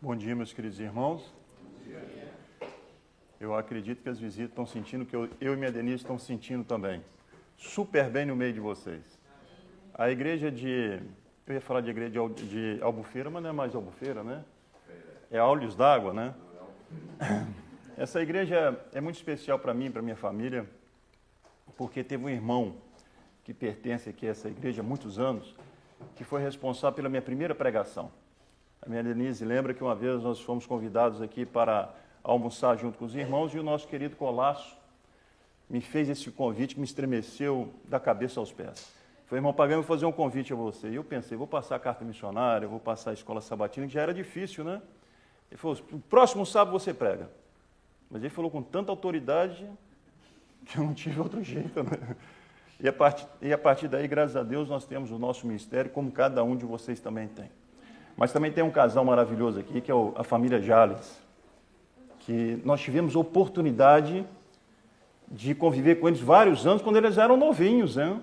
Bom dia, meus queridos irmãos. Eu acredito que as visitas estão sentindo, que eu e minha Denise estão sentindo também. Super bem no meio de vocês. A igreja de... Eu ia falar de igreja de Albufeira, mas não é mais Albufeira, né? É Olhos d'Água, né? Essa igreja é muito especial para mim, para minha família, porque teve um irmão que pertence aqui a essa igreja há muitos anos, que foi responsável pela minha primeira pregação. A minha Denise lembra que uma vez nós fomos convidados aqui para almoçar junto com os irmãos e o nosso querido Colasso me fez esse convite que me estremeceu da cabeça aos pés. Foi, irmão Pagano, vou fazer um convite a você. E eu pensei, vou passar a carta missionária, vou passar a escola sabatina, que já era difícil, né? Ele falou, o próximo sábado você prega. Mas ele falou com tanta autoridade que eu não tive outro jeito, né? E a partir daí, graças a Deus, nós temos o nosso ministério, como cada um de vocês também tem. Mas também tem um casal maravilhoso aqui, que é a família Jales, que nós tivemos oportunidade de conviver com eles vários anos, quando eles eram novinhos, né?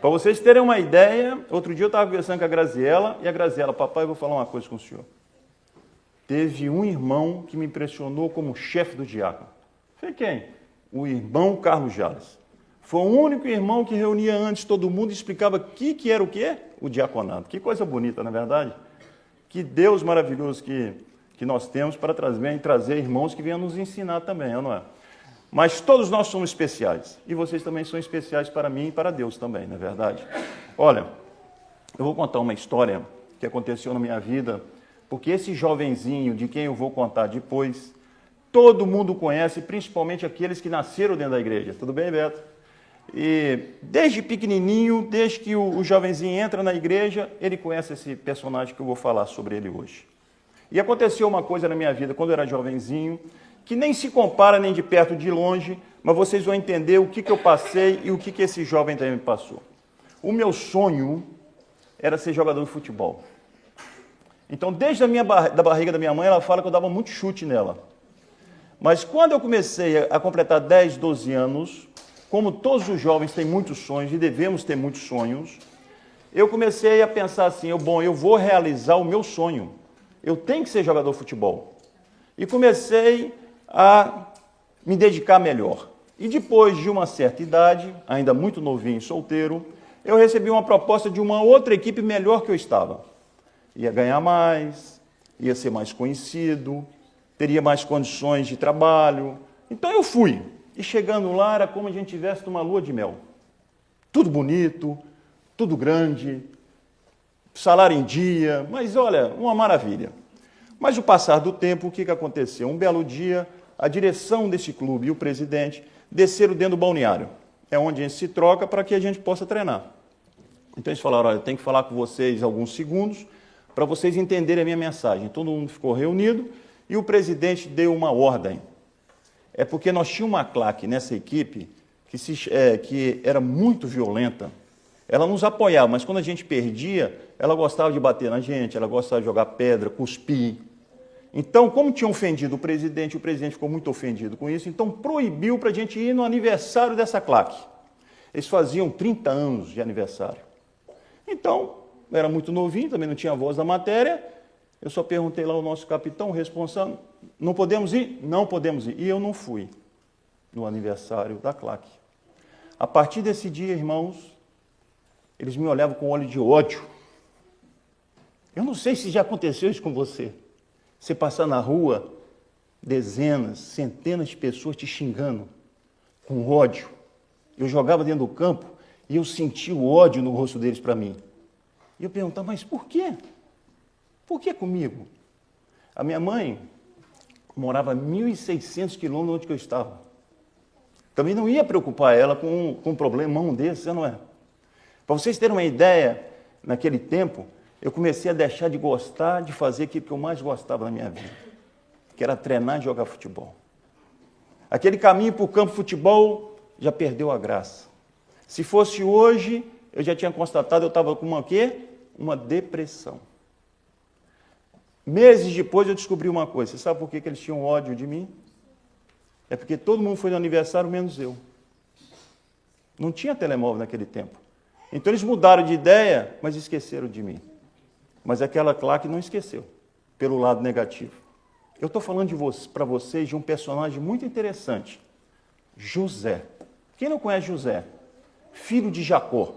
Para vocês terem uma ideia, outro dia eu estava conversando com a Graziela, e a Graziela, papai, eu vou falar uma coisa com o senhor. Teve um irmão que me impressionou como chefe do diácono. Foi quem? O irmão Carlos Jales. Foi o único irmão que reunia antes todo mundo e explicava que era o quê? O diaconato. Que coisa bonita, não é verdade? Que Deus maravilhoso que nós temos para trazer irmãos que venham nos ensinar também, não é? Mas todos nós somos especiais. E vocês também são especiais para mim e para Deus também, não é verdade? Olha, eu vou contar uma história que aconteceu na minha vida, porque esse jovenzinho de quem eu vou contar depois, todo mundo conhece, principalmente aqueles que nasceram dentro da igreja. Tudo bem, Beto? E desde pequenininho, desde que o jovenzinho entra na igreja, ele conhece esse personagem que eu vou falar sobre ele hoje. E aconteceu uma coisa na minha vida, quando eu era jovenzinho, que nem se compara nem de perto de longe, mas vocês vão entender o que eu passei e o que esse jovem também me passou. O meu sonho era ser jogador de futebol. Então, desde da barriga da minha mãe, ela fala que eu dava muito chute nela. Mas quando eu comecei a completar 10, 12 anos, como todos os jovens têm muitos sonhos e devemos ter muitos sonhos, eu comecei a pensar assim, eu vou realizar o meu sonho. Eu tenho que ser jogador de futebol. E comecei a me dedicar melhor. E depois de uma certa idade, ainda muito novinho e solteiro, eu recebi uma proposta de uma outra equipe melhor que eu estava. Ia ganhar mais, ia ser mais conhecido, teria mais condições de trabalho. Então eu fui. E chegando lá, era como a gente estivesse numa lua de mel. Tudo bonito, tudo grande, salário em dia, mas olha, uma maravilha. Mas o passar do tempo, o que aconteceu? Um belo dia, a direção desse clube e o presidente desceram dentro do balneário. É onde a gente se troca para que a gente possa treinar. Então eles falaram, olha, eu tenho que falar com vocês alguns segundos para vocês entenderem a minha mensagem. Todo mundo ficou reunido e o presidente deu uma ordem. É porque nós tínhamos uma claque nessa equipe que era muito violenta. Ela nos apoiava, mas quando a gente perdia, ela gostava de bater na gente, ela gostava de jogar pedra, cuspir. Então, como tinha ofendido o presidente ficou muito ofendido com isso, então proibiu para a gente ir no aniversário dessa claque. Eles faziam 30 anos de aniversário. Então, eu era muito novinho, também não tinha voz da matéria, eu só perguntei lá ao nosso capitão, responsável, não podemos ir? Não podemos ir. E eu não fui no aniversário da claque. A partir desse dia, irmãos, eles me olhavam com olho de ódio. Eu não sei se já aconteceu isso com você. Você passar na rua, dezenas, centenas de pessoas te xingando, com ódio. Eu jogava dentro do campo e eu sentia o ódio no rosto deles para mim. E eu perguntava, mas por quê? Por que comigo? A minha mãe morava a 1.600 quilômetros onde eu estava. Também não ia preocupar ela com um problemão desse, não é? Para vocês terem uma ideia, naquele tempo, eu comecei a deixar de gostar de fazer aquilo que eu mais gostava na minha vida, que era treinar e jogar futebol. Aquele caminho para o campo de futebol já perdeu a graça. Se fosse hoje, eu já tinha constatado, eu estava com uma quê? Uma depressão. Meses depois eu descobri uma coisa. Você sabe por que eles tinham ódio de mim? É porque todo mundo foi no aniversário, menos eu. Não tinha telemóvel naquele tempo. Então eles mudaram de ideia, mas esqueceram de mim. Mas aquela claque não esqueceu, pelo lado negativo. Eu estou falando para vocês de um personagem muito interessante, José. Quem não conhece José? Filho de Jacó.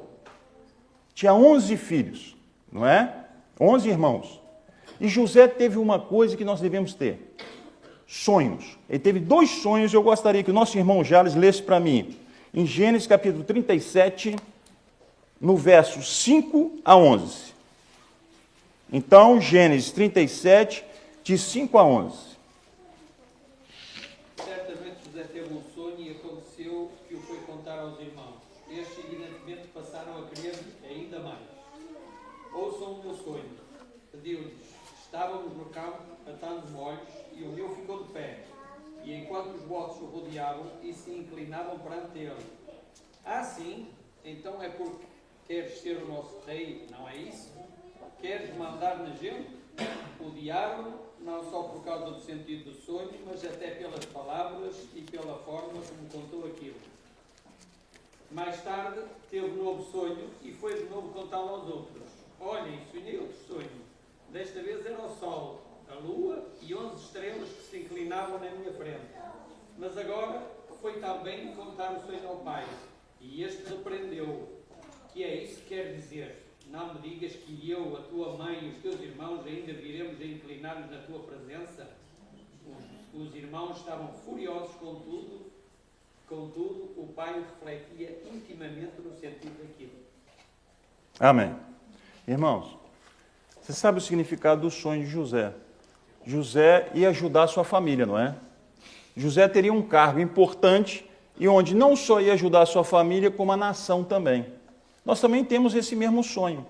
Tinha 11 filhos, não é? 11 irmãos. E José teve uma coisa que nós devemos ter: sonhos. Ele teve 2 sonhos e eu gostaria que o nosso irmão Jales lesse para mim. Em Gênesis capítulo 37, no verso 5 a 11. Então, Gênesis 37, de 5 a 11. Certamente José teve um sonho e aconteceu que o foi contar aos irmãos. Estes, evidentemente, passaram a querer ainda mais. Ouçam o meu sonho. Pediu-lhes: estávamos no campo, atando molhos, e o meu ficou de pé. E enquanto os vossos o rodeavam e se inclinavam perante ele. Ah, sim? Então é porque queres ser o nosso rei, não é isso? Queres mandar na gente? Odiaram, não só por causa do sentido do sonho, mas até pelas palavras e pela forma como contou aquilo. Mais tarde, teve um novo sonho e foi de novo contá-lo aos outros. Olhem, sonhei outro sonho. Desta vez era o sol, a lua e 11 estrelas que se inclinavam na minha frente. Mas agora foi também contar o sonho ao pai. E este repreendeu. Que é isso que quer dizer? Não me digas que eu, a tua mãe e os teus irmãos ainda viremos a inclinar-nos na tua presença? Os irmãos estavam furiosos com tudo. Contudo, o pai refletia intimamente no sentido daquilo. Amém. Irmãos, você sabe o significado do sonho de José. José ia ajudar a sua família, não é? José teria um cargo importante e onde não só ia ajudar a sua família, como a nação também. Nós também temos esse mesmo sonho,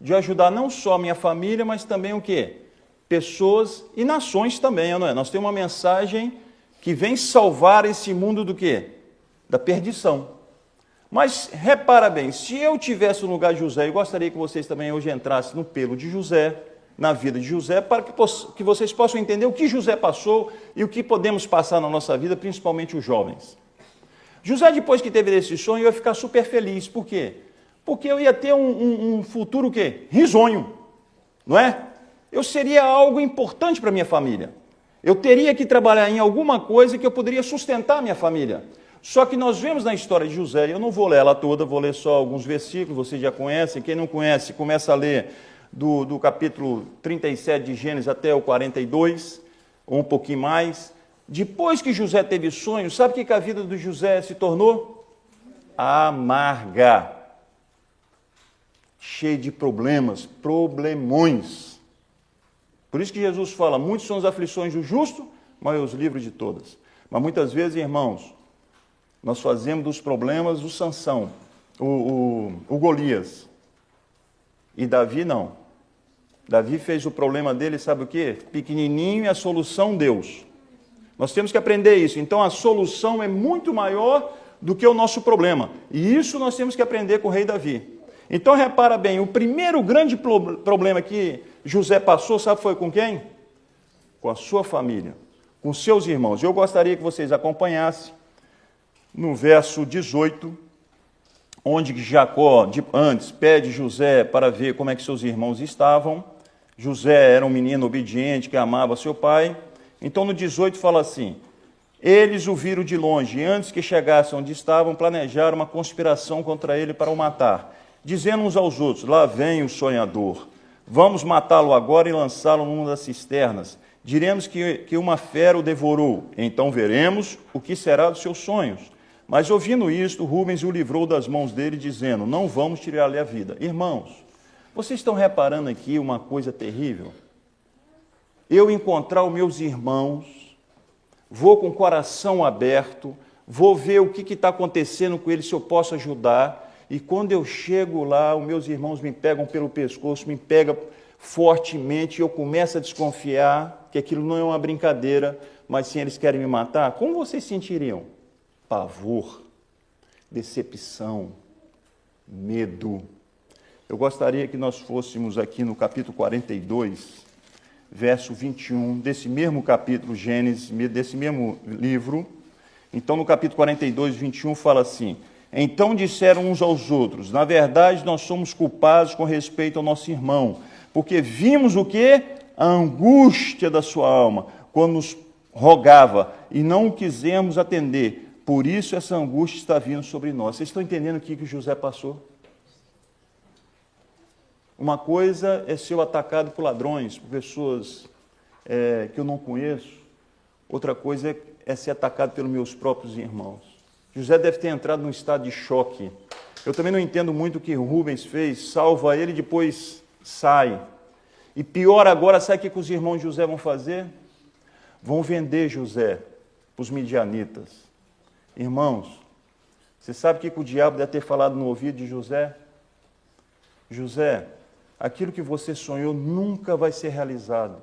de ajudar não só a minha família, mas também o quê? Pessoas e nações também, não é? Nós temos uma mensagem que vem salvar esse mundo do quê? Da perdição. Mas repara bem, se eu tivesse no lugar de José, eu gostaria que vocês também hoje entrassem no pelo de José, na vida de José, para que vocês possam entender o que José passou e o que podemos passar na nossa vida, principalmente os jovens. José, depois que teve esse sonho, ia ficar super feliz. Por quê? Porque eu ia ter um futuro o quê? Risonho, não é? Eu seria algo importante para a minha família. Eu teria que trabalhar em alguma coisa que eu poderia sustentar a minha família. Só que nós vemos na história de José, eu não vou ler ela toda, vou ler só alguns versículos, vocês já conhecem. Quem não conhece, começa a ler do capítulo 37 de Gênesis até o 42, ou um pouquinho mais. Depois que José teve sonhos, sabe o que a vida do José se tornou? Amarga. Cheio de problemas, problemões. Por isso que Jesus fala, muitos são as aflições do justo, mas os livros de todas. Mas muitas vezes, irmãos, nós fazemos dos problemas o Sansão, o Golias. E Davi não. Davi fez o problema dele, sabe o quê? Pequenininho, e a solução Deus. Nós temos que aprender isso. Então a solução é muito maior do que o nosso problema. E isso nós temos que aprender com o rei Davi. Então repara bem, o primeiro grande problema que José passou, sabe foi com quem? Com a sua família, com seus irmãos. Eu gostaria que vocês acompanhassem no verso 18, onde Jacó, antes, pede José para ver como é que seus irmãos estavam. José era um menino obediente que amava seu pai. Então no 18 fala assim, eles o viram de longe, e antes que chegasse onde estavam, planejaram uma conspiração contra ele para o matar, dizendo uns aos outros, lá vem o sonhador, vamos matá-lo agora e lançá-lo numa das cisternas, diremos que uma fera o devorou, então veremos o que será dos seus sonhos. Mas ouvindo isto, Rubens o livrou das mãos dele, dizendo, não vamos tirar-lhe a vida. Irmãos, vocês estão reparando aqui uma coisa terrível? Eu encontrar os meus irmãos, vou com o coração aberto, vou ver o que está acontecendo com eles, se eu posso ajudar, e quando eu chego lá, os meus irmãos me pegam pelo pescoço, me pegam fortemente, e eu começo a desconfiar que aquilo não é uma brincadeira, mas sim eles querem me matar. Como vocês sentiriam? Pavor, decepção, medo. Eu gostaria que nós fôssemos aqui no capítulo 42, verso 21, desse mesmo capítulo Gênesis, desse mesmo livro. Então, no capítulo 42, 21, fala assim, então disseram uns aos outros, na verdade, nós somos culpados com respeito ao nosso irmão, porque vimos o quê? A angústia da sua alma, quando nos rogava, e não o quisemos atender. Por isso essa angústia está vindo sobre nós. Vocês estão entendendo o que José passou? Uma coisa é ser atacado por ladrões, por pessoas que eu não conheço. Outra coisa é ser atacado pelos meus próprios irmãos. José deve ter entrado num estado de choque. Eu também não entendo muito o que Rubens fez, salva ele e depois sai. E pior agora, sabe o que os irmãos de José vão fazer? Vão vender José para os midianitas. Irmãos, você sabe o que o diabo deve ter falado no ouvido de José? José, aquilo que você sonhou nunca vai ser realizado,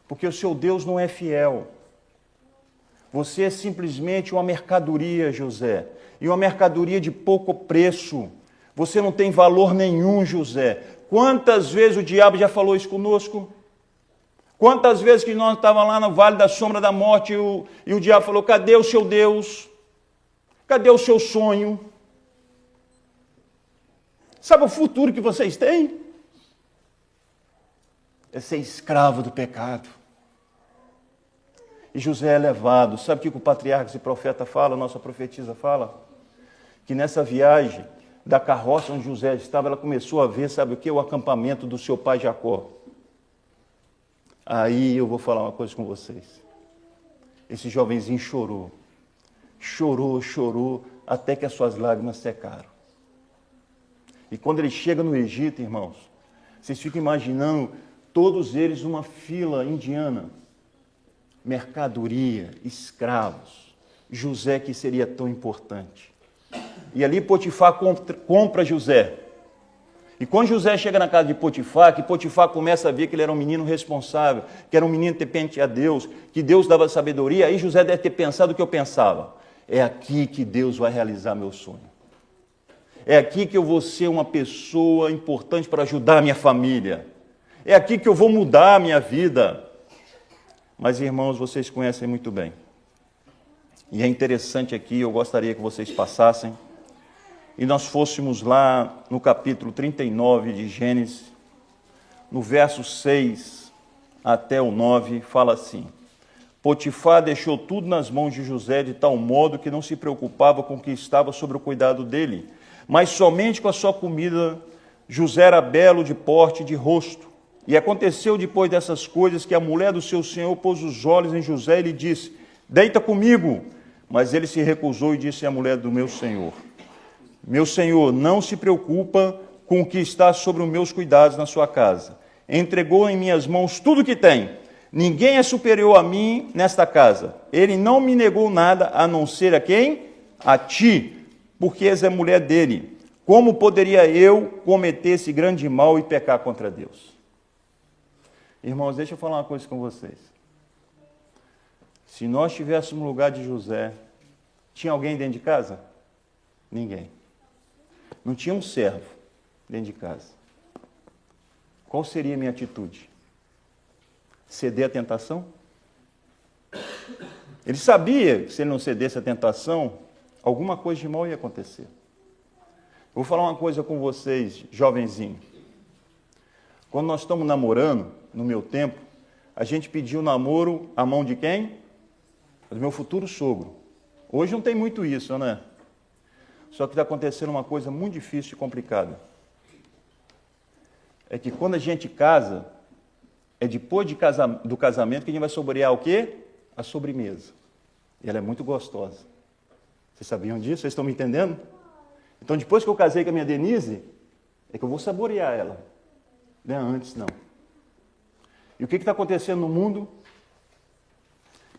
porque o seu Deus não é fiel. Você é simplesmente uma mercadoria, José, e uma mercadoria de pouco preço. Você não tem valor nenhum, José. Quantas vezes o diabo já falou isso conosco? Quantas vezes que nós estávamos lá no Vale da Sombra da Morte e o diabo falou, cadê o seu Deus? Cadê o seu sonho? Sabe o futuro que vocês têm? É ser escravo do pecado. E José é levado. Sabe o que o patriarca e profeta fala, a nossa profetisa fala? Que nessa viagem da carroça onde José estava, ela começou a ver, sabe o que? O acampamento do seu pai Jacó. Aí eu vou falar uma coisa com vocês. Esse jovenzinho chorou. Chorou, chorou, até que as suas lágrimas secaram. E quando ele chega no Egito, irmãos, vocês ficam imaginando todos eles numa fila indiana. Mercadoria, escravos. José que seria tão importante. E ali Potifar compra José. E quando José chega na casa de Potifar, que Potifar começa a ver que ele era um menino responsável, que era um menino temente a Deus, que Deus dava sabedoria, aí José deve ter pensado o que eu pensava. É aqui que Deus vai realizar meu sonho. É aqui que eu vou ser uma pessoa importante para ajudar a minha família. É aqui que eu vou mudar a minha vida. Mas, irmãos, vocês conhecem muito bem. E é interessante aqui, eu gostaria que vocês passassem e nós fôssemos lá no capítulo 39 de Gênesis, no verso 6 até o 9, fala assim: Potifar deixou tudo nas mãos de José de tal modo que não se preocupava com o que estava sob o cuidado dele, mas somente com a sua comida. José era belo de porte e de rosto. E aconteceu depois dessas coisas que a mulher do seu senhor pôs os olhos em José e lhe disse: deita comigo. Mas ele se recusou e disse à mulher do meu senhor: meu senhor não se preocupa com o que está sobre os meus cuidados na sua casa. Entregou em minhas mãos tudo o que tem. Ninguém é superior a mim nesta casa. Ele não me negou nada a não ser a quem? A ti, porque és a mulher dele. Como poderia eu cometer esse grande mal e pecar contra Deus? Irmãos, deixa eu falar uma coisa com vocês. Se nós estivéssemos no lugar de José, tinha alguém dentro de casa? Ninguém. Não tinha um servo dentro de casa. Qual seria a minha atitude? Ceder à tentação? Ele sabia que se ele não cedesse à tentação, alguma coisa de mal ia acontecer. Eu vou falar uma coisa com vocês, jovenzinho. Quando nós estamos namorando, no meu tempo, a gente pediu namoro à mão de quem? Do meu futuro sogro. Hoje não tem muito isso, né? Só que está acontecendo uma coisa muito difícil e complicada. É que quando a gente casa, é depois do casamento que a gente vai saborear o quê? A sobremesa. E ela é muito gostosa. Vocês sabiam disso? Vocês estão me entendendo? Então, depois que eu casei com a minha Denise, é que eu vou saborear ela. Não é antes, não. E o que está acontecendo no mundo?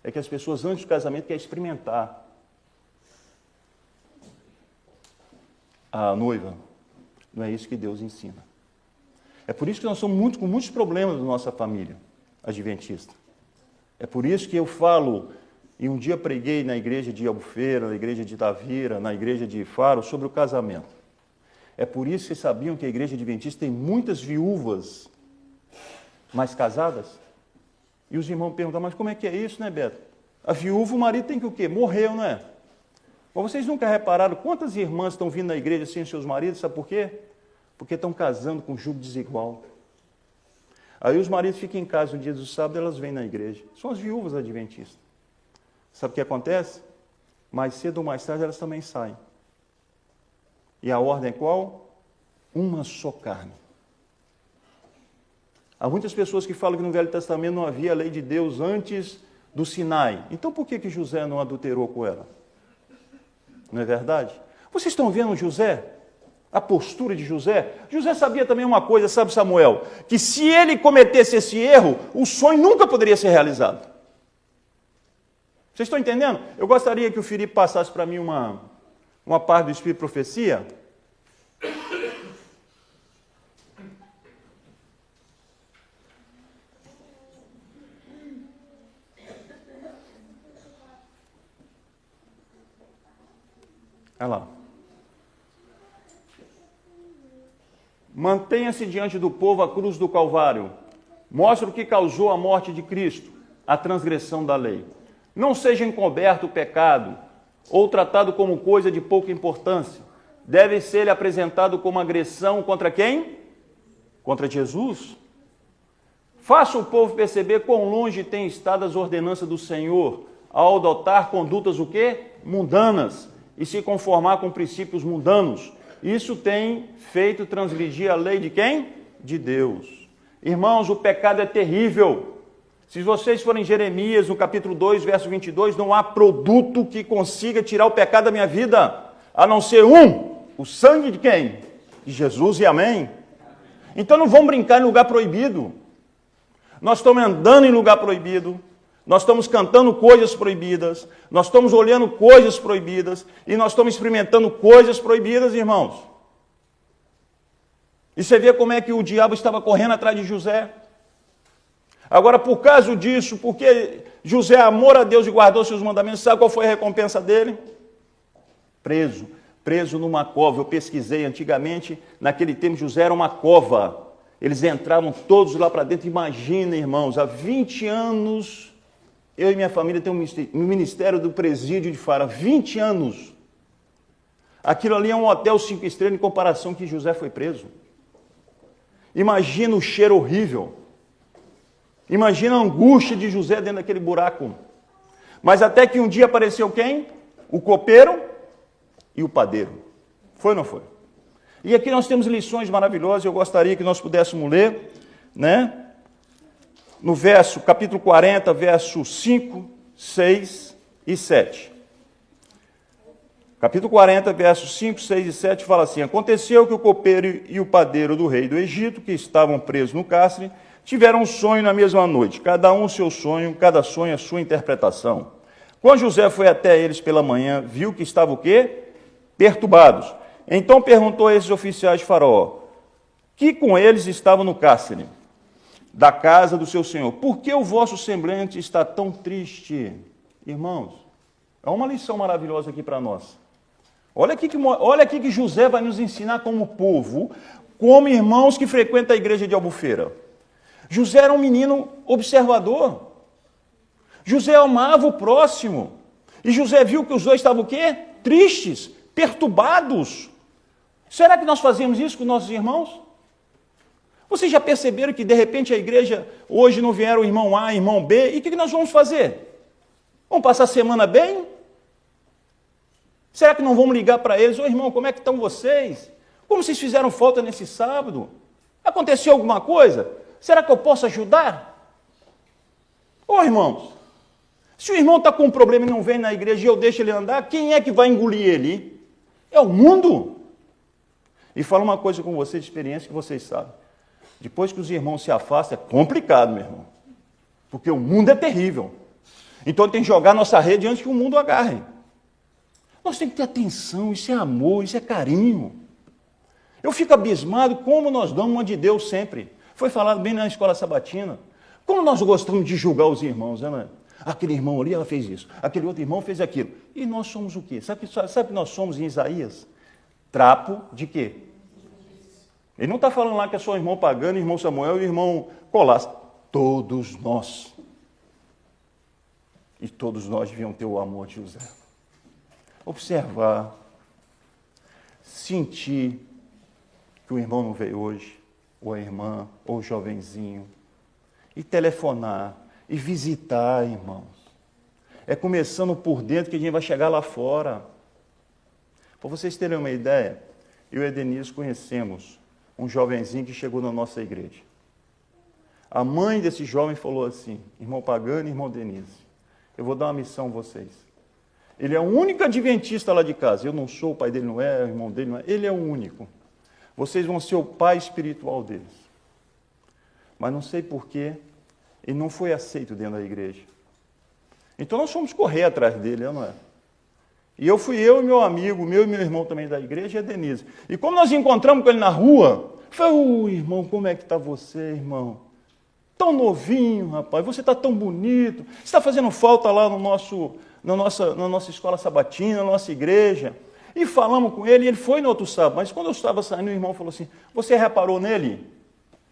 É que as pessoas antes do casamento querem experimentar a noiva. Não é isso que Deus ensina. É por isso que nós somos com muitos problemas na nossa família adventista. É por isso que eu falo, e um dia preguei na igreja de Albufeira, na igreja de Tavira, na igreja de Faro, sobre o casamento. É por isso que vocês sabiam que a igreja adventista tem muitas viúvas mais casadas? E os irmãos perguntam, mas como é que é isso, né, Beto? A viúva, o marido tem que o quê? Morreu, não é? Mas vocês nunca repararam quantas irmãs estão vindo na igreja sem seus maridos? Sabe por quê? Porque estão casando com jugo desigual. Aí os maridos ficam em casa no dia do sábado, elas vêm na igreja. São as viúvas adventistas. Sabe o que acontece? Mais cedo ou mais tarde elas também saem. E a ordem é qual? Uma só carne. Há muitas pessoas que falam que no Velho Testamento não havia a lei de Deus antes do Sinai. Então por que José não adulterou com ela? Não é verdade? Vocês estão vendo José? A postura de José? José sabia também uma coisa, sabe, Samuel? Que se ele cometesse esse erro, o sonho nunca poderia ser realizado. Vocês estão entendendo? Eu gostaria que o Felipe passasse para mim uma parte do Espírito de Profecia. Olha lá. Mantenha-se diante do povo a cruz do Calvário. Mostra o que causou a morte de Cristo, a transgressão da lei. Não seja encoberto o pecado ou tratado como coisa de pouca importância. Deve ser apresentado como agressão contra quem? Contra Jesus. Faça o povo perceber quão longe tem estado as ordenanças do Senhor ao adotar condutas o quê? Mundanas. E se conformar com princípios mundanos. Isso tem feito transgredir a lei de quem? De Deus. Irmãos, o pecado é terrível. Se vocês forem em Jeremias, no capítulo 2, verso 22, não há produto que consiga tirar o pecado da minha vida, a não ser o sangue de quem? De Jesus, e amém? Então não vamos brincar em lugar proibido. Nós estamos andando em lugar proibido. Nós estamos cantando coisas proibidas, nós estamos olhando coisas proibidas e nós estamos experimentando coisas proibidas, irmãos. E você vê como é que o diabo estava correndo atrás de José. Agora, por causa disso, porque José amou a Deus e guardou seus mandamentos, sabe qual foi a recompensa dele? Preso numa cova. Eu pesquisei antigamente, naquele tempo José era uma cova. Eles entravam todos lá para dentro. Imagina, irmãos, há 20 anos... Eu e minha família temos um ministério do presídio de Fara, 20 anos. Aquilo ali é um hotel 5 estrelas em comparação que José foi preso. Imagina o cheiro horrível. Imagina a angústia de José dentro daquele buraco. Mas até que um dia apareceu quem? O copeiro e o padeiro. Foi ou não foi? E aqui nós temos lições maravilhosas, eu gostaria que nós pudéssemos ler, né? No capítulo 40, versos 5, 6 e 7. Capítulo 40, versos 5, 6 e 7 fala assim: Aconteceu que o copeiro e o padeiro do rei do Egito, que estavam presos no cárcere, tiveram um sonho na mesma noite, cada um o seu sonho, cada sonho a sua interpretação. Quando José foi até eles pela manhã, viu que estavam o quê? Perturbados. Então perguntou a esses oficiais de Faraó, que com eles estavam no cárcere da casa do seu senhor: por que o vosso semblante está tão triste? Irmãos, é uma lição maravilhosa aqui para nós. Olha aqui que José vai nos ensinar como povo, como irmãos que frequentam a igreja de Albufeira. José era um menino observador. José amava o próximo. E José viu que os dois estavam o quê? Tristes, perturbados. Será que nós fazemos isso com nossos irmãos? Vocês já perceberam que, de repente, a igreja, hoje não vieram o irmão A, irmão B, e o que nós vamos fazer? Vamos passar a semana bem? Será que não vamos ligar para eles? Ô irmão, como é que estão vocês? Como vocês fizeram falta nesse sábado? Aconteceu alguma coisa? Será que eu posso ajudar? Ô irmãos, se o irmão está com um problema e não vem na igreja e eu deixo ele andar, quem é que vai engolir ele? É o mundo. E falo uma coisa com vocês de experiência que vocês sabem. Depois que os irmãos se afastam, é complicado, meu irmão. Porque o mundo é terrível. Então tem que jogar nossa rede antes que o mundo agarre. Nós temos que ter atenção, isso é amor, isso é carinho. Eu fico abismado como nós damos uma de Deus sempre. Foi falado bem na escola sabatina. Como nós gostamos de julgar os irmãos, né? Aquele irmão ali, ela fez isso. Aquele outro irmão fez aquilo. E nós somos o quê? Sabe que nós somos em Isaías? Trapo de quê? Ele não está falando lá que é só o irmão Pagano, o irmão Samuel e o irmão Colás. Todos nós. E todos nós devíamos ter o amor de José. Observar, sentir que o irmão não veio hoje, ou a irmã, ou o jovenzinho, e telefonar, e visitar, irmãos. É começando por dentro que a gente vai chegar lá fora. Para vocês terem uma ideia, eu e a Denise conhecemos um jovenzinho que chegou na nossa igreja. A mãe desse jovem falou assim: irmão Pagano e irmão Denise, eu vou dar uma missão a vocês. Ele é o único adventista lá de casa. Eu não sou, o pai dele não é, o irmão dele não é. Ele é o único. Vocês vão ser o pai espiritual deles. Mas não sei porquê, ele não foi aceito dentro da igreja. Então nós fomos correr atrás dele, não é? E eu e meu amigo, meu e meu irmão também da igreja, e a Denise. E como nós encontramos com ele na rua, eu falei: irmão, como é que está você, irmão? Tão novinho, rapaz, você está tão bonito, você está fazendo falta lá na nossa escola sabatina, na nossa igreja. E falamos com ele, e ele foi no outro sábado, mas quando eu estava saindo, o irmão falou assim: você reparou nele?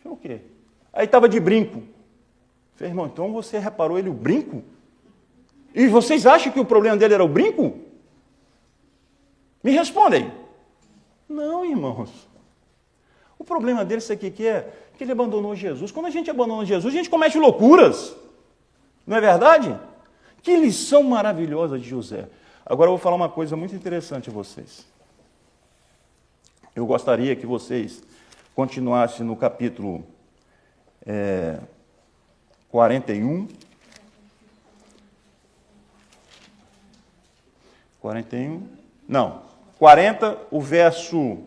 Eu falei: o quê? Aí estava de brinco. Eu falei: irmão, então você reparou ele o brinco? E vocês acham que o problema dele era o brinco? Me respondem. Não, irmãos. O problema dele, isso aqui que é que ele abandonou Jesus. Quando a gente abandona Jesus, a gente comete loucuras. Não é verdade? Que lição maravilhosa de José. Agora eu vou falar uma coisa muito interessante a vocês. Eu gostaria que vocês continuassem no capítulo 41. 41. Não. 40, o verso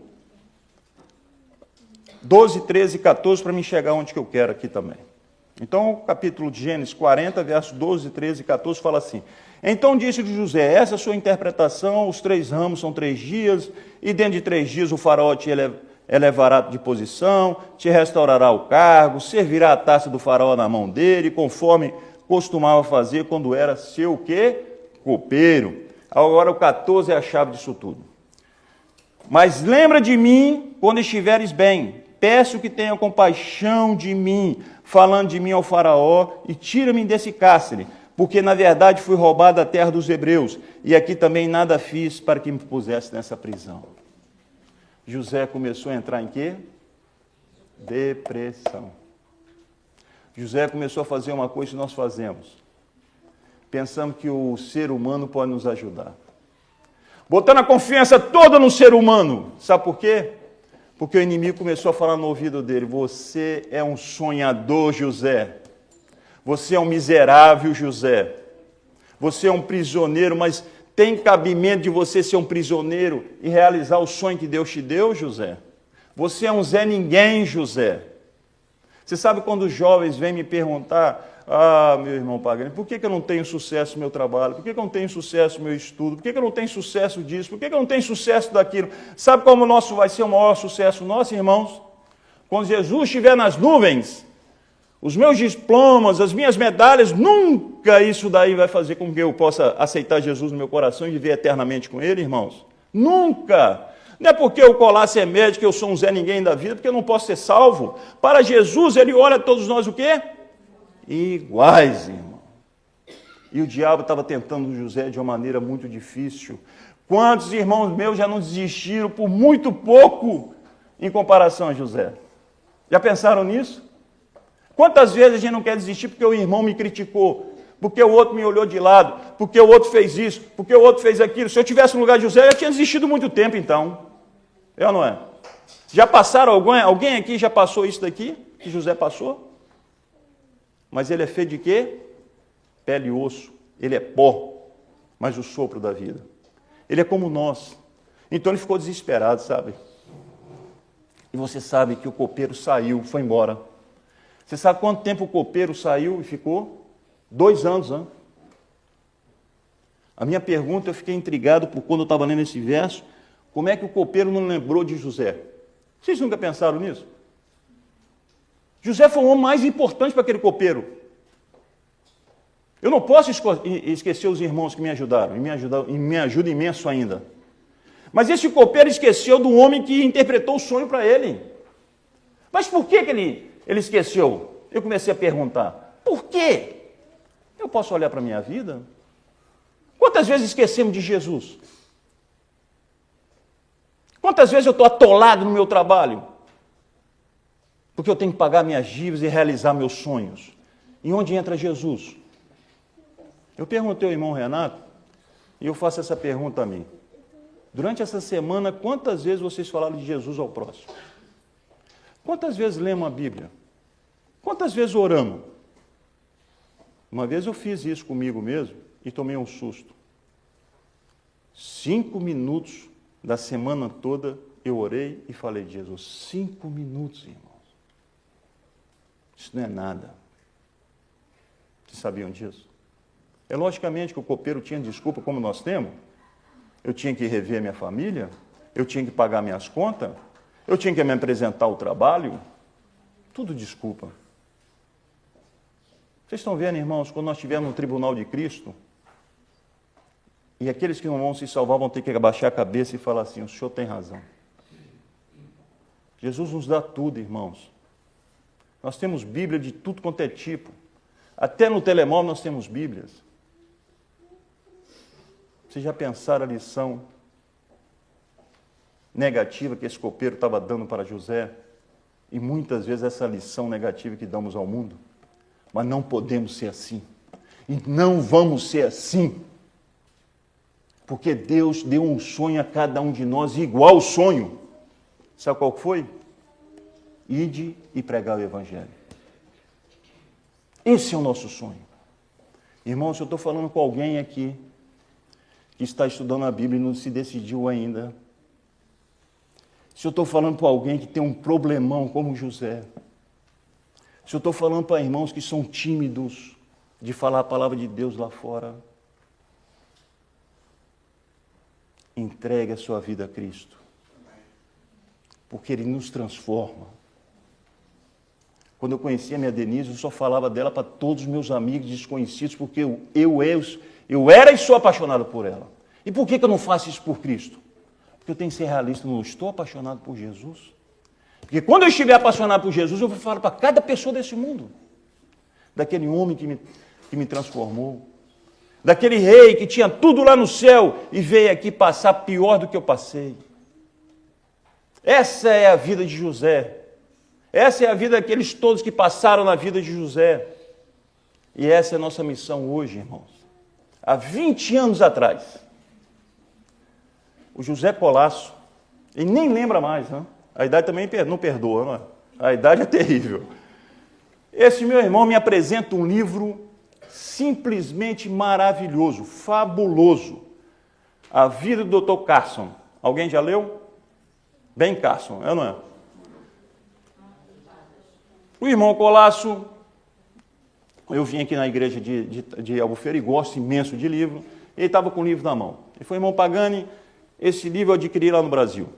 12, 13 e 14, para mim chegar onde que eu quero aqui também. Então, o capítulo de Gênesis 40, versos 12, 13 e 14, fala assim: então disse-lhe José: essa é a sua interpretação, os 3 ramos são 3 dias, e dentro de 3 dias o faraó te elevará de posição, te restaurará o cargo, servirá a taça do faraó na mão dele, conforme costumava fazer quando era seu quê? Copeiro. Agora o 14 é a chave disso tudo. Mas lembra de mim quando estiveres bem. Peço que tenha compaixão de mim, falando de mim ao faraó, e tira-me desse cárcere, porque na verdade fui roubado da terra dos hebreus, e aqui também nada fiz para que me pusesse nessa prisão. José começou a entrar em quê? Depressão. José começou a fazer uma coisa que nós fazemos. Pensamos que o ser humano pode nos ajudar. Botando a confiança toda no ser humano. Sabe por quê? Porque o inimigo começou a falar no ouvido dele: você é um sonhador, José. Você é um miserável, José. Você é um prisioneiro, mas tem cabimento de você ser um prisioneiro e realizar o sonho que Deus te deu, José? Você é um Zé Ninguém, José. Você sabe quando os jovens vêm me perguntar: meu irmão Pagani, por que eu não tenho sucesso no meu trabalho? Por que eu não tenho sucesso no meu estudo? Por que eu não tenho sucesso disso? Por que eu não tenho sucesso daquilo? Sabe como vai ser o maior sucesso nosso, irmãos? Quando Jesus estiver nas nuvens, os meus diplomas, as minhas medalhas, nunca isso daí vai fazer com que eu possa aceitar Jesus no meu coração e viver eternamente com Ele, irmãos. Nunca! Não é porque eu colasse é médico, que eu sou um Zé Ninguém da vida, porque eu não posso ser salvo. Para Jesus, Ele olha todos nós o quê? Iguais, irmão. E o diabo estava tentando José de uma maneira muito difícil. Quantos irmãos meus já não desistiram por muito pouco em comparação a José? Já pensaram nisso? Quantas vezes a gente não quer desistir porque o irmão me criticou, porque o outro me olhou de lado, porque o outro fez isso, porque o outro fez aquilo? Se eu tivesse no lugar de José, eu já tinha desistido muito tempo, então. É ou não é? Já passaram alguém aqui já passou isso daqui, que José passou? Mas ele é feito de quê? Pele e osso. Ele é pó, mas o sopro da vida. Ele é como nós. Então ele ficou desesperado, sabe? E você sabe que o copeiro saiu, foi embora. Você sabe quanto tempo o copeiro saiu e ficou? 2 anos, né? A minha pergunta, eu fiquei intrigado por quando eu estava lendo esse verso, como é que o copeiro não lembrou de José? Vocês nunca pensaram nisso? José foi o homem mais importante para aquele copeiro. Eu não posso esquecer os irmãos que me ajudaram, e me ajudam imenso ainda. Mas esse copeiro esqueceu do homem que interpretou o sonho para ele. Mas por que ele esqueceu? Eu comecei a perguntar. Por quê? Eu posso olhar para a minha vida? Quantas vezes esquecemos de Jesus? Quantas vezes eu estou atolado no meu trabalho? Porque eu tenho que pagar minhas dívidas e realizar meus sonhos. E onde entra Jesus? Eu perguntei ao irmão Renato, e eu faço essa pergunta a mim. Durante essa semana, quantas vezes vocês falaram de Jesus ao próximo? Quantas vezes lemos a Bíblia? Quantas vezes oramos? Uma vez eu fiz isso comigo mesmo e tomei um susto. 5 minutos da semana toda eu orei e falei de Jesus. 5 minutos, irmãos. Isso não é nada. Vocês sabiam disso? É logicamente que o copeiro tinha desculpa como nós temos. Eu tinha que rever minha família, eu tinha que pagar minhas contas, eu tinha que me apresentar ao trabalho. Tudo desculpa. Vocês estão vendo, irmãos, quando nós estivermos no tribunal de Cristo, e aqueles que não vão se salvar vão ter que abaixar a cabeça e falar assim, o senhor tem razão. Jesus nos dá tudo, irmãos. Nós temos Bíblia de tudo quanto é tipo. Até no telemóvel nós temos Bíblias. Vocês já pensaram a lição negativa que esse copeiro estava dando para José? E muitas vezes essa lição negativa que damos ao mundo. Mas não podemos ser assim. E não vamos ser assim. Porque Deus deu um sonho a cada um de nós, igual sonho. Sabe qual foi? Ide e pregar o Evangelho. Esse é o nosso sonho. Irmãos, eu estou falando com alguém aqui que está estudando a Bíblia e não se decidiu ainda. Se eu estou falando para alguém que tem um problemão como José. Se eu estou falando para irmãos que são tímidos de falar a palavra de Deus lá fora. Entregue a sua vida a Cristo. Porque Ele nos transforma. Quando eu conhecia a minha Denise, eu só falava dela para todos os meus amigos desconhecidos, porque eu era e sou apaixonado por ela. E por que eu não faço isso por Cristo? Porque eu tenho que ser realista, eu não estou apaixonado por Jesus. Porque quando eu estiver apaixonado por Jesus, eu vou falar para cada pessoa desse mundo. Daquele homem que me transformou. Daquele rei que tinha tudo lá no céu e veio aqui passar pior do que eu passei. Essa é a vida de José. Essa é a vida daqueles todos que passaram na vida de José. E essa é a nossa missão hoje, irmãos. Há 20 anos atrás, o José Colasso, ele nem lembra mais, né? A idade também não perdoa, não é? A idade é terrível. Esse meu irmão me apresenta um livro simplesmente maravilhoso, fabuloso. A vida do Dr. Carson. Alguém já leu? Ben Carson, é ou não é? O irmão Colasso, eu vim aqui na igreja de Albufeira e gosto imenso de livro, ele estava com o livro na mão. Ele foi, irmão Pagani, esse livro eu adquiri lá no Brasil.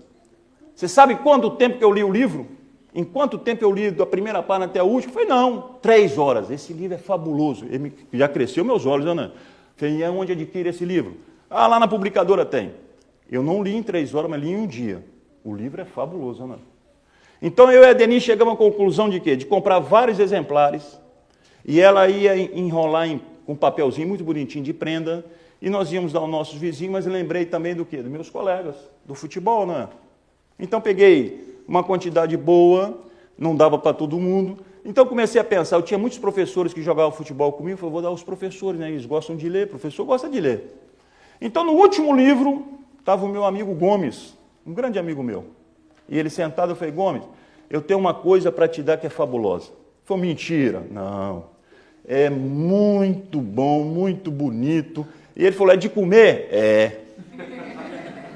Você sabe quanto tempo que eu li o livro? Em quanto tempo eu li da primeira página até a última? Foi não, 3 horas. Esse livro é fabuloso. Já cresceu meus olhos, né? Falei, e onde adquire esse livro? Ah, lá na publicadora tem. Eu não li em 3 horas, mas li em um dia. O livro é fabuloso, né? Então eu e a Denise chegamos à conclusão de quê? De comprar vários exemplares e ela ia enrolar com um papelzinho muito bonitinho de prenda e nós íamos dar aos nossos vizinhos, mas eu lembrei também do quê? Dos meus colegas, do futebol, né? Então peguei uma quantidade boa, não dava para todo mundo, então comecei a pensar, eu tinha muitos professores que jogavam futebol comigo, falei, vou dar aos professores, né? Eles gostam de ler, o professor gosta de ler. Então no último livro estava o meu amigo Gomes, um grande amigo meu. E ele sentado, eu falei, Gomes, eu tenho uma coisa para te dar que é fabulosa. Foi mentira. Não. É muito bom, muito bonito. E ele falou, é de comer? É.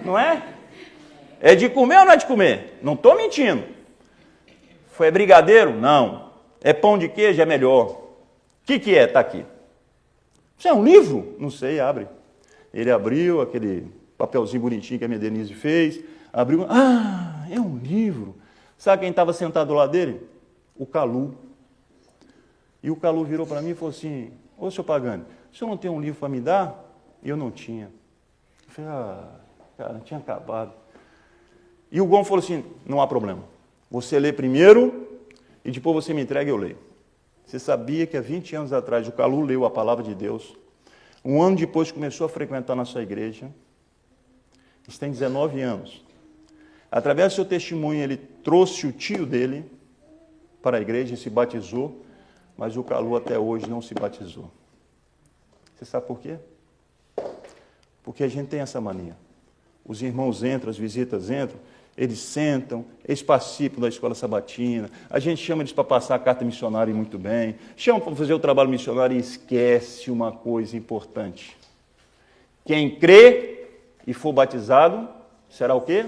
Não é? É de comer ou não é de comer? Não estou mentindo. Foi brigadeiro? Não. É pão de queijo? É melhor. O que é? Está aqui. Isso é um livro? Não sei, abre. Ele abriu aquele papelzinho bonitinho que a minha Denise fez. Abriu, é um livro. Sabe quem estava sentado lá dele? O Calu. E o Calu virou para mim e falou assim, ô, senhor Pagani, o senhor não tem um livro para me dar? E eu não tinha. Eu falei, cara, não tinha acabado. E o Gomes falou assim, não há problema. Você lê primeiro e depois você me entrega e eu leio. Você sabia que há 20 anos atrás o Calu leu a palavra de Deus. Um ano depois começou a frequentar nossa igreja. Isso tem 19 anos. Através do seu testemunho, ele trouxe o tio dele para a igreja e se batizou. mas o Calu até hoje não se batizou. Você sabe por quê? Porque a gente tem essa mania. Os irmãos entram, as visitas entram, eles sentam, eles participam da escola sabatina, a gente chama eles para passar a carta missionária muito bem, chama para fazer o trabalho missionário e esquece uma coisa importante. Quem crê e for batizado, será o quê?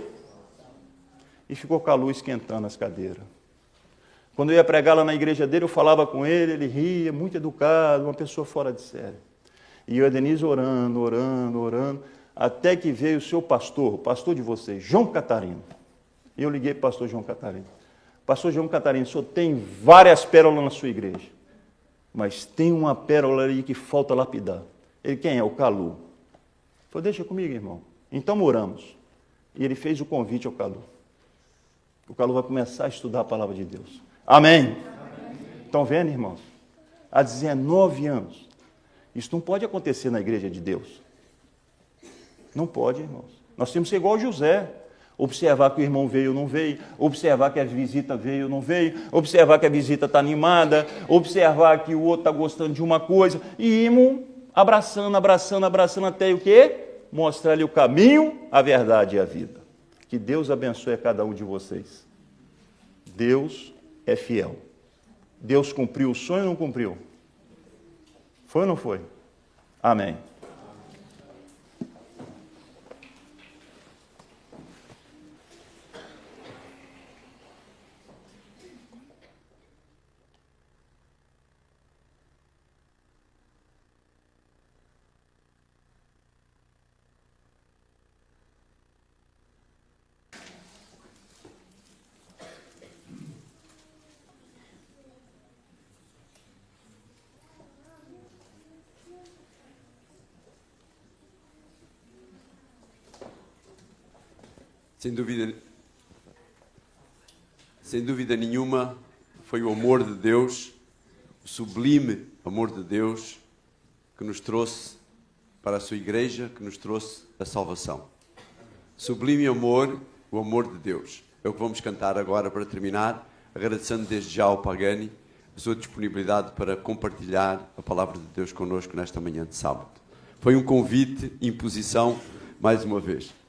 E ficou o Calu esquentando as cadeiras. Quando eu ia pregar lá na igreja dele, eu falava com ele, ele ria, muito educado, uma pessoa fora de série. E eu e a Denise orando, até que veio o seu pastor, o pastor de vocês, João Catarino. E eu liguei para o pastor João Catarino. Pastor João Catarino, o senhor tem várias pérolas na sua igreja, mas tem uma pérola ali que falta lapidar. Ele, quem é? O Calu. Falei, deixa comigo, irmão. Então oramos. E ele fez o convite ao Calu. O Calu vai começar a estudar a palavra de Deus. Amém? Estão vendo, irmãos? Há 19 anos. Isso não pode acontecer na igreja de Deus. Não pode, irmãos. Nós temos que ser igual José. Observar que o irmão veio ou não veio, observar que a visita veio ou não veio, observar que a visita está animada, observar que o outro está gostando de uma coisa, e irmos abraçando até o quê? Mostrar-lhe o caminho, a verdade e a vida. Que Deus abençoe a cada um de vocês. Deus é fiel. Deus cumpriu o sonho ou não cumpriu? Foi ou não foi? Amém. Sem dúvida nenhuma, foi o amor de Deus, o sublime amor de Deus, que nos trouxe para a sua igreja, que nos trouxe a salvação. Sublime amor, o amor de Deus. É o que vamos cantar agora para terminar, agradecendo desde já ao Pagani a sua disponibilidade para compartilhar a palavra de Deus connosco nesta manhã de sábado. Foi um convite, imposição, mais uma vez.